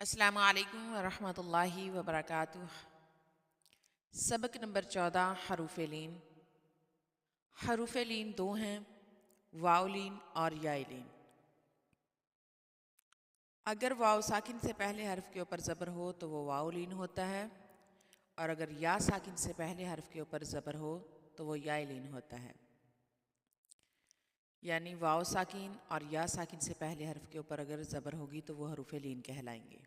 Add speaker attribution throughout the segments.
Speaker 1: अस्सलामु अलैकुम वरहमतुल्लाहि वबरकातुह। सबक नंबर 14 हरूफ़ लीन। हरूफ़ लीन दो हैं, वाव लीन और याय लीन। अगर वाव साकिन से पहले हर्फ के ऊपर ज़बर हो तो वो वाव लीन होता है, और अगर या साकिन से पहले हर्फ के ऊपर ज़बर हो तो वो याय लीन होता है। यानी वाव साकिन और या साकिन से पहले हर्फ के ऊपर अगर ज़बर होगी तो वो हरूफ़ लीन कहलाएंगे।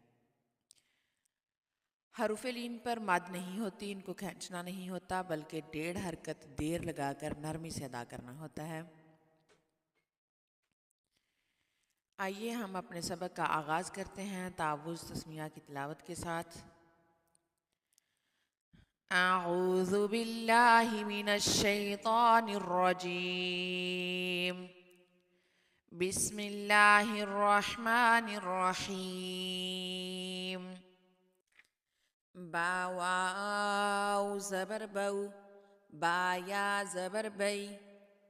Speaker 1: हरूफ़ लीन पर मद नहीं होती, इनको खींचना नहीं होता, बल्कि डेढ़ हरकत देर लगाकर नरमी से अदा करना होता है। आइए हम अपने सबक का आगाज़ करते हैं तावुज़ तस्मिया की तिलावत के साथ। अऊज़ु बिल्लाहि मिनश शैतानिर रजीम। बिस्मिल्लाहिर रहमानिर रहीम। बा वाव ज़बर बऊ, बाया ज़बर बई,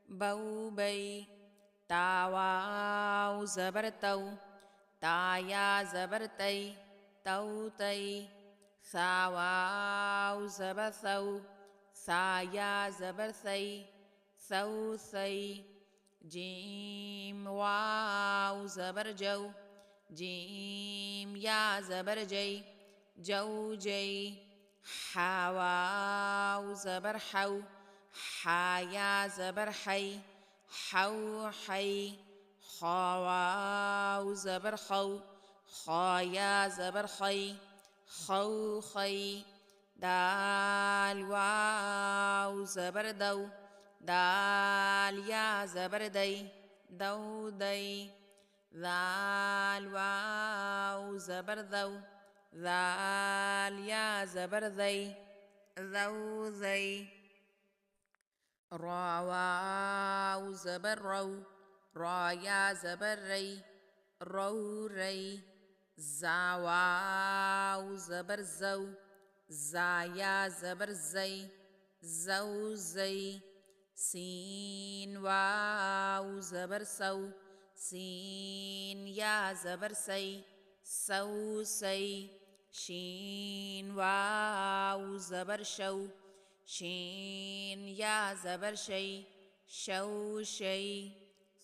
Speaker 1: बऊ बई। तावाव ज़बर तऊ, ताया ज़बर तई, तऊ तई। सावाव ज़बर सऊ, साया ज़बर सई, सऊ सई। जीम वाव ज़बर जऊ, जीम या ज़बर जई, जऊ जई। हावाव ज़बर हऊ, हाया ज़बर हई, हऊ हई। खवाव ज़बर खऊ, खया ज़बर खई, खऊ खई। दाल वाव ज़बर दऊ, दाल या ज़बर दई, दऊ दई। दाल वाव ज़बर दऊ, दाल या ज़बर दई, दऊ दई। रा वाव ज़बर रऊ, रा या ज़बर रई, रऊ रई। जा वाव ज़बर ज़ऊ, जा या ज़बर ज़ई, ज़ऊ ज़ई। सीन वाव ज़बर सऊ, सीन या ज़बर सई, सऊ सई। शीन वाव ज़बर शऊ, शीन या ज़बर शई, शऊ शई।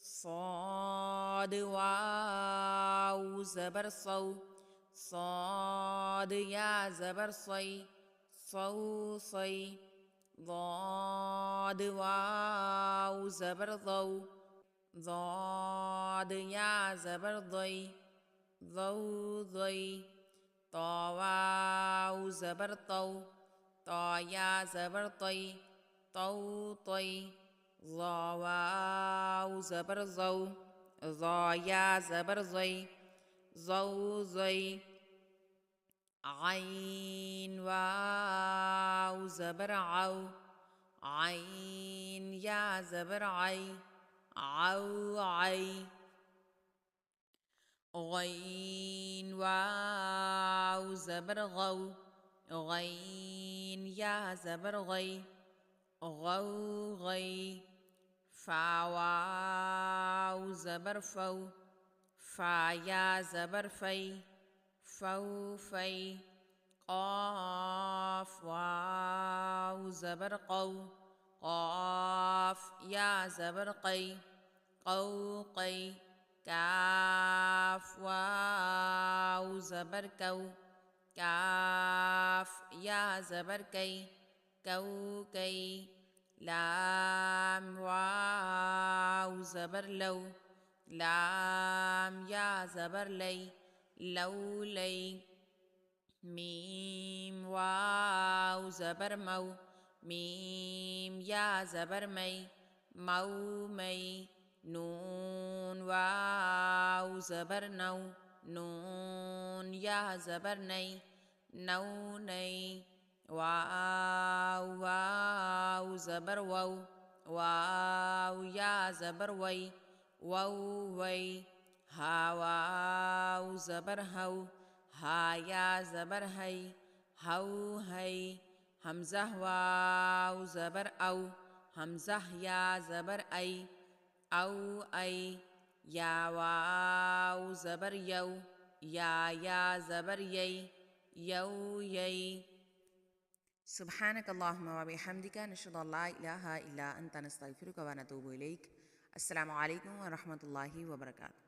Speaker 1: सौद वाव ज़बर सऊ, सौद या ज़बर सई, सऊ सई। ज़ाद वाव ज़बर ज़ऊ, ज़ाद या ज़बर ज़ई, ज़ऊ ज़ई। तौ वाव ज़बर तऊ, तौ या ज़बर तई, तऊ तई। ज़ा वाव ज़बर ज़ऊ, ज़ा या ज़बर ज़ई, ज़ऊ ज़ई। आइन वाव ज़बर आऊ, आइन या ज़बर आई, आऊ आई। गईन वाव ज़बर गऊ, गईन या ज़बर गई, गऊ गई। फा वाव ज़बर फ़ऊ, फा या ज़बर फ़ई, फ़ऊ फ़ई। क़ाफ़ वाव ज़बर क़ऊ, क़ाफ़ या ज़बर क़ई, क़ऊ क़ई। काफ़ वाव ज़बर कऊ, काफ़ या ज़बर कई, कऊ कई। लाम वाव ज़बर लऊ, लाम या ज़बर लई, लऊ लई। मीम वाव ज़बर मऊ, मीम या ज़बर मई, मऊ मई। नून वाव ज़बर नऊ, नून या ज़बर नई, नऊ नई। वाव वाव ज़बर वऊ, वाव या ज़बर वई, वऊ वई। हा वाव ज़बर हऊ, हा या ज़बर हई, हऊ हई। हमज़ा वाव ज़बर अऊ, हमज़ा या ज़बर आई, अऊ आई। या वाव ज़बर यऊ, या ज़बर यई, यौ यई। सुब्हानक अल्लाहुम्मा व बिहम्दिका नशहदु अल्ला इलाहा इल्ला अंता नस्तगफिरुका व नतूबु इलैक। अस्सलामु अलैकुम व रहमतुल्लाहि व बरकातुहू।